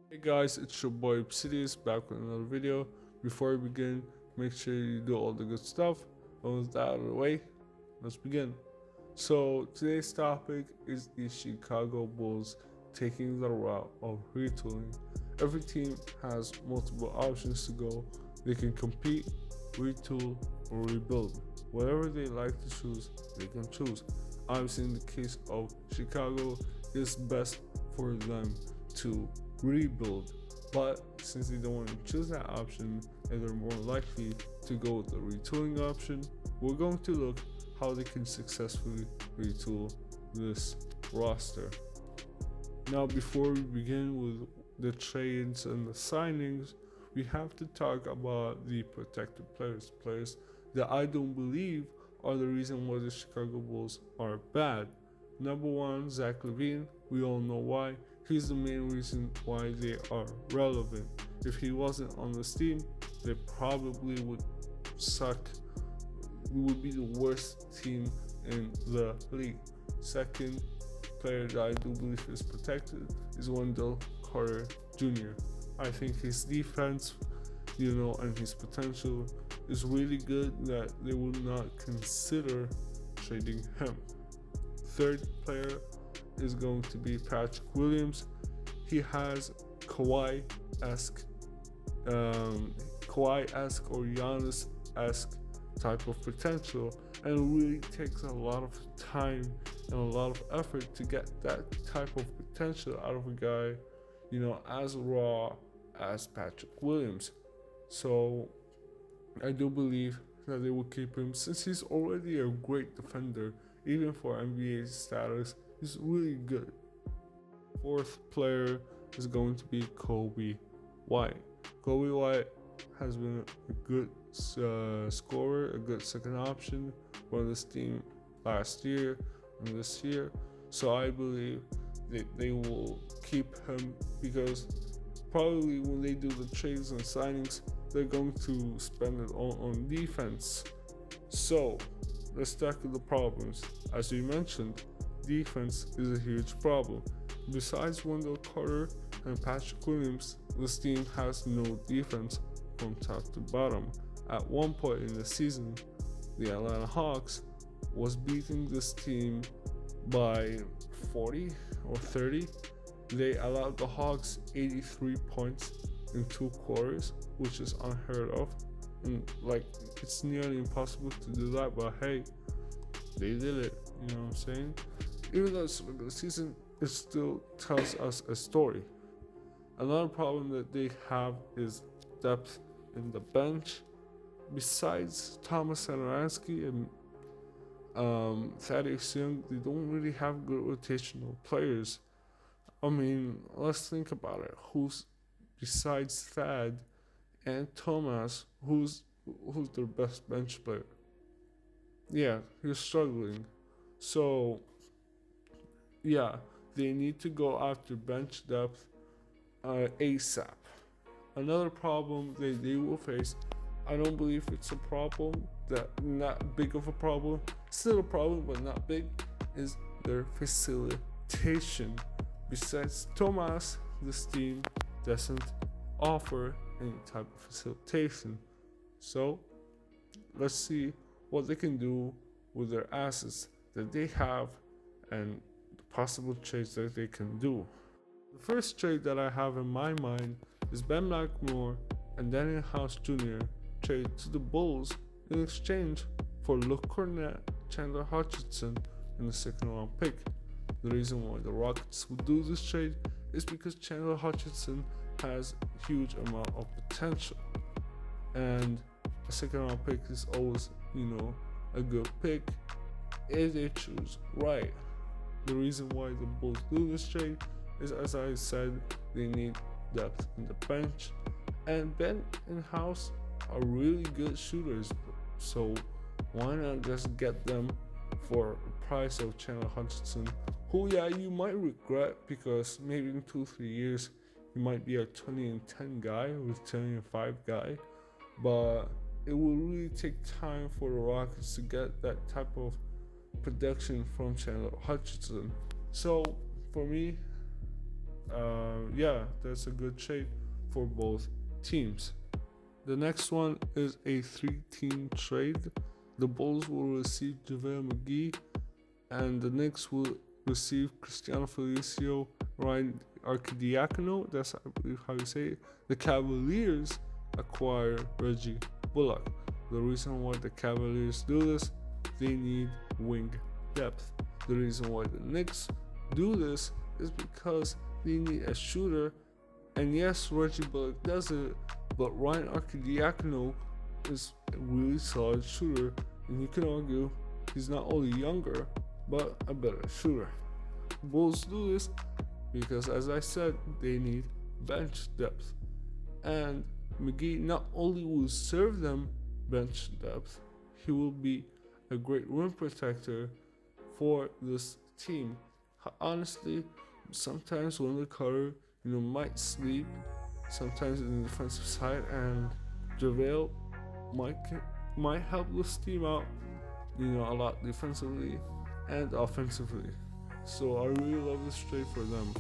Hey guys, it's your boy Obsidious back with another video. Before we begin, make sure you do all the good stuff. And with that out of the way, let's begin. So today's topic is the Chicago Bulls taking the route of retooling. Every team has multiple options to go. They can compete, retool, or rebuild. Whatever they like to choose, they can choose. Obviously, in the case of Chicago, it's best for them to rebuild, but since they don't want to choose that option and they're more likely to go with the retooling option, we're going to look how they can successfully retool this roster. Now, before we begin with the trades and the signings, we have to talk about the protected players that I don't believe are the reason why the Chicago Bulls are bad. Number one, Zach Levine. We all know why. He's the main reason why they are relevant. If he wasn't on this team, they probably would suck. We would be the worst team in the league. Second player that I do believe is protected is Wendell Carter Jr. I think his defense, and his potential is really good that they would not consider trading him. Third player is going to be Patrick Williams. He has Kawhi-esque or Giannis-esque type of potential, and it really takes a lot of time and a lot of effort to get that type of potential out of a guy, as raw as Patrick Williams. So I do believe that they will keep him since he's already a great defender, even for NBA status. He's really good. Fourth player is going to be Kobe White. Kobe White has been a good scorer, a good second option for this team last year and this year. So I believe that they will keep him because probably when they do the trades and signings, they're going to spend it all on defense. So let's tackle the problems. As we mentioned, defense is a huge problem. Besides Wendell Carter and Patrick Williams, this team has no defense from top to bottom. At one point in the season, the Atlanta Hawks was beating this team by 40 or 30. They allowed the Hawks 83 points in 2 quarters, which is unheard of. And it's nearly impossible to do that, but hey, they did it. You know what I'm saying? Even though it's regular season, it still tells us a story. Another problem that they have is depth in the bench. Besides Thomas Satoransky and Thaddeus Young, they don't really have good rotational players. I mean, let's think about it. Who's besides Thad and Thomas, who's their best bench player? Yeah, you're struggling. So yeah, they need to go after bench depth ASAP. Another problem they will face, I don't believe it's a problem, that not big of a problem, still a problem but not big, is their facilitation. Besides Thomas, this team doesn't offer any type of facilitation. So let's see what they can do with their assets that they have and the possible trades that they can do. The first trade that I have in my mind is Ben McLemore and Daniel House Jr. trade to the Bulls in exchange for Luke Cornett, Chandler Hutchinson, and the second round pick. The reason why the Rockets would do this trade is because Chandler Hutchinson has a huge amount of potential, and a second round pick is always, a good pick if they choose right. The reason why the Bulls do this trade is, as I said, they need depth in the bench, and Ben and House are really good shooters, so why not just get them for a price of Chandler Hutchinson, who you might regret because maybe in 2-3 years he might be a 20-10 guy or 20-5 guy, but it will really take time for the Rockets to get that type of production from Chandler Hutchinson. So for me, yeah, that's a good trade for both teams. The next one is a 3-team trade. The Bulls will receive JaVale McGee, and the Knicks will receive Cristiano Felicio, Ryan Arcidiacono. That's, I believe, how you say it. The Cavaliers acquire Reggie Bullock. The reason why the Cavaliers do this, they need wing depth. The reason why the Knicks do this is because they need a shooter. And yes, Reggie Bullock does it, but Ryan Arcidiacono is a really solid shooter, and you can argue he's not only younger, but a better shooter. Bulls do this because, as I said, they need bench depth. And McGee not only will serve them bench depth, he will be a great rim protector for this team. Honestly, sometimes Wendell Carter, might sleep sometimes in the defensive side, and JaVale might help this team out, a lot defensively and offensively. So I really love this trade for them.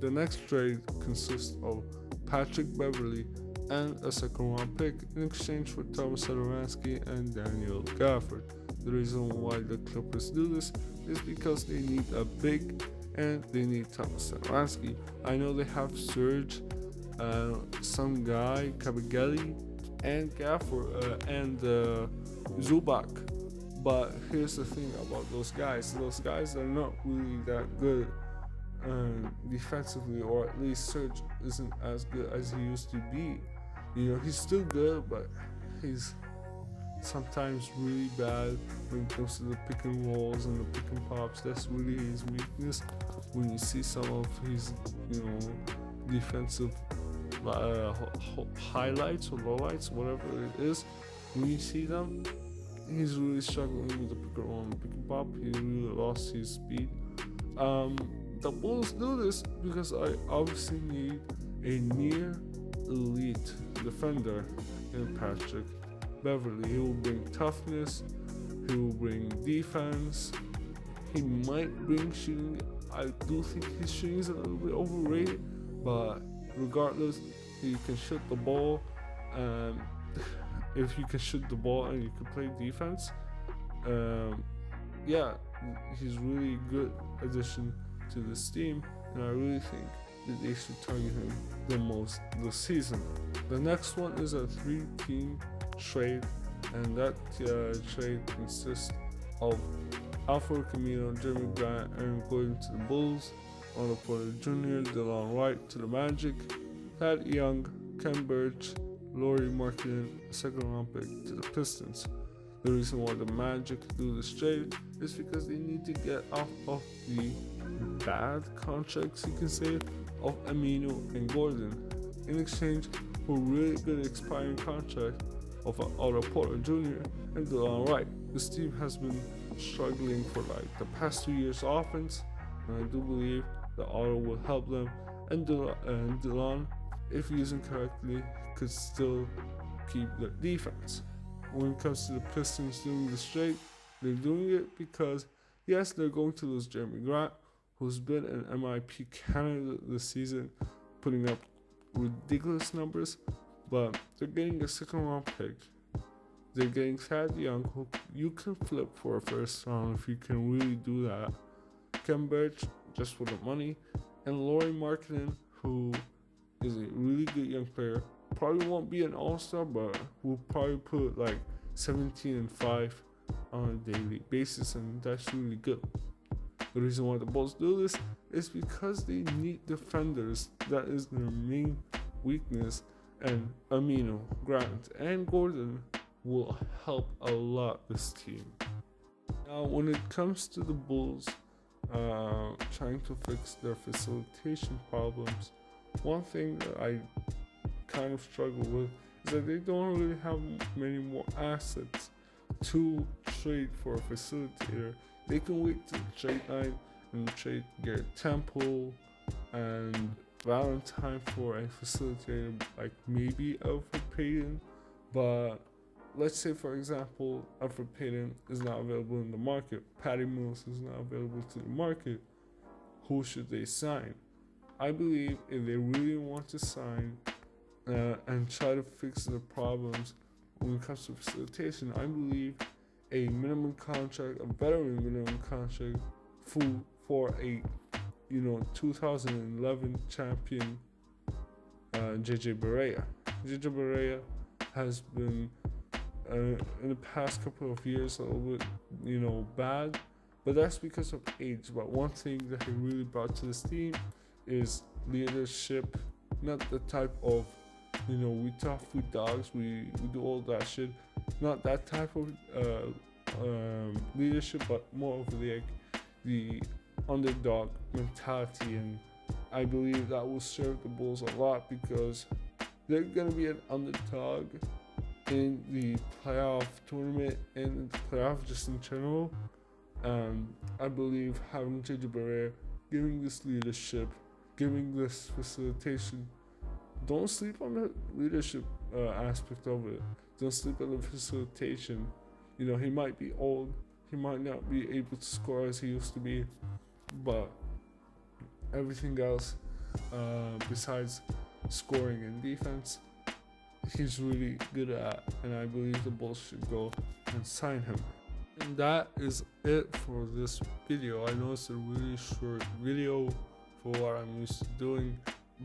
The next trade consists of Patrick Beverley and a second-round pick in exchange for Thomas Satoransky and Daniel Gafford. The reason why the Clippers do this is because they need a big and they need Thomas Satoransky. I know they have Serge, some guy, Kabageli, and Gafford, and Zubac. But here's the thing about those guys. Those guys are not really that good defensively, or at least Serge isn't as good as he used to be. He's still good, but he's sometimes really bad when it comes to the pick and rolls and the pick and pops. That's really his weakness. When you see some of his, defensive highlights or lowlights, whatever it is, when you see them, he's really struggling with the pick and roll and pick and pop. He really lost his speed. The Bulls do this because I obviously need a near elite defender in Patrick Beverley. He will bring toughness, he will bring defense, he might bring shooting. I do think his shooting is a little bit overrated, but regardless, he can shoot the ball, and if you can shoot the ball and you can play defense, yeah, he's really good addition to this team, and I really think that they should target him the most this season. The next one is a 3-team trade, and that trade consists of Alfred Camino, Jeremy Grant, Aaron Gordon to the Bulls, Otto Porter Jr., DeLon Wright to the Magic, Thad Young, Ken Birch, Lauri Markkanen, a second-round pick to the Pistons. The reason why the Magic do this trade is because they need to get off of the bad contracts, you can say, of Amino and Gordon in exchange for really good expiring contract of Otto Porter Jr. and DeLon Wright. This team has been struggling for like the past 2 years offense, and I do believe that Otto will help them, and DeLon, if used correctly, could still keep their defense. When it comes to the Pistons doing this trade, they're doing it because, yes, they're going to lose Jeremy Grant, who's been an MIP candidate this season, putting up ridiculous numbers, but they're getting a second-round pick. They're getting Thad Young, who you can flip for a first round if you can really do that. Ken Birch, just for the money, and Lauri Markkanen, who is a really good young player. Probably won't be an all-star, but will probably put like 17 and 5 on a daily basis, and that's really good. The reason why the Bulls do this is because they need defenders. That is their main weakness, and Amino, Grant, and Gordon will help a lot this team. Now, when it comes to the Bulls trying to fix their facilitation problems, one thing that I kind of struggle with is that they don't really have many more assets to trade for a facilitator. They can wait till the trade line and trade Garrett Temple and Valentine for a facilitator, like maybe Alfred Payton. But let's say, for example, Alfred Payton is not available in the market, Patty Mills is not available to the market. Who should they sign? I believe if they really want to sign and try to fix the problems when it comes to facilitation, I believe a minimum contract, a veteran minimum contract, for a 2011 champion JJ Barea. JJ Barea has been in the past couple of years a little bit bad, but that's because of age. But one thing that he really brought to this team is leadership. Not the type of we tough with dogs, we do all that shit. Not that type of leadership, but more of the underdog mentality, and I believe that will serve the Bulls a lot because they're gonna be an underdog in the playoff tournament and in the playoff just in general. I believe having JJ Barea, giving this leadership, giving this facilitation. Don't sleep on the leadership aspect of it. Don't sleep on the facilitation. He might be old. He might not be able to score as he used to be, but everything else besides scoring and defense, he's really good at, and I believe the Bulls should go and sign him. And that is it for this video. I know it's a really short video for what I'm used to doing,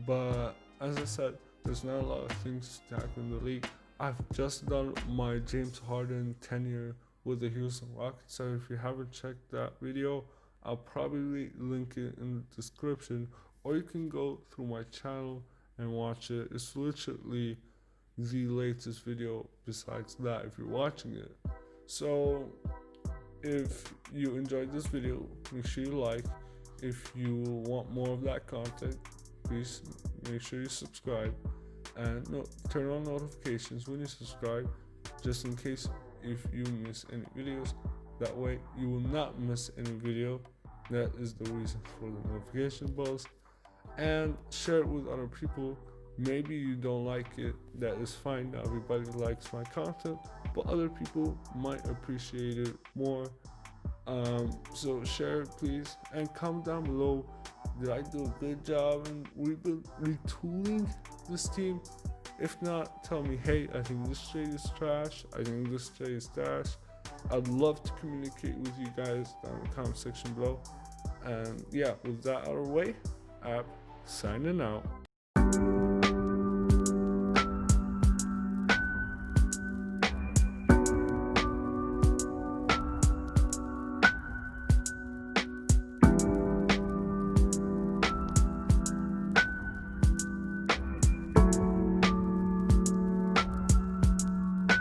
but as I said, there's not a lot of things to tackle in the league. I've just done my James Harden tenure with the Houston Rockets, so if you haven't checked that video, I'll probably link it in the description, or you can go through my channel and watch it. It's literally the latest video besides that if you're watching it. So if you enjoyed this video, make sure you like. If you want more of that content, please make sure you subscribe and turn on notifications when you subscribe, just in case if you miss any videos. That way you will not miss any video. That is the reason for the notification bells. And share it with other people. Maybe you don't like it, that is fine. Not everybody likes my content, but other people might appreciate it more. So share it, please, and comment down below. Did I do a good job in retooling this team? If not, tell me, hey, I think this trade is trash. I think this trade is trash. I'd love to communicate with you guys down in the comment section below. And yeah, with that out of the way, I'm signing out.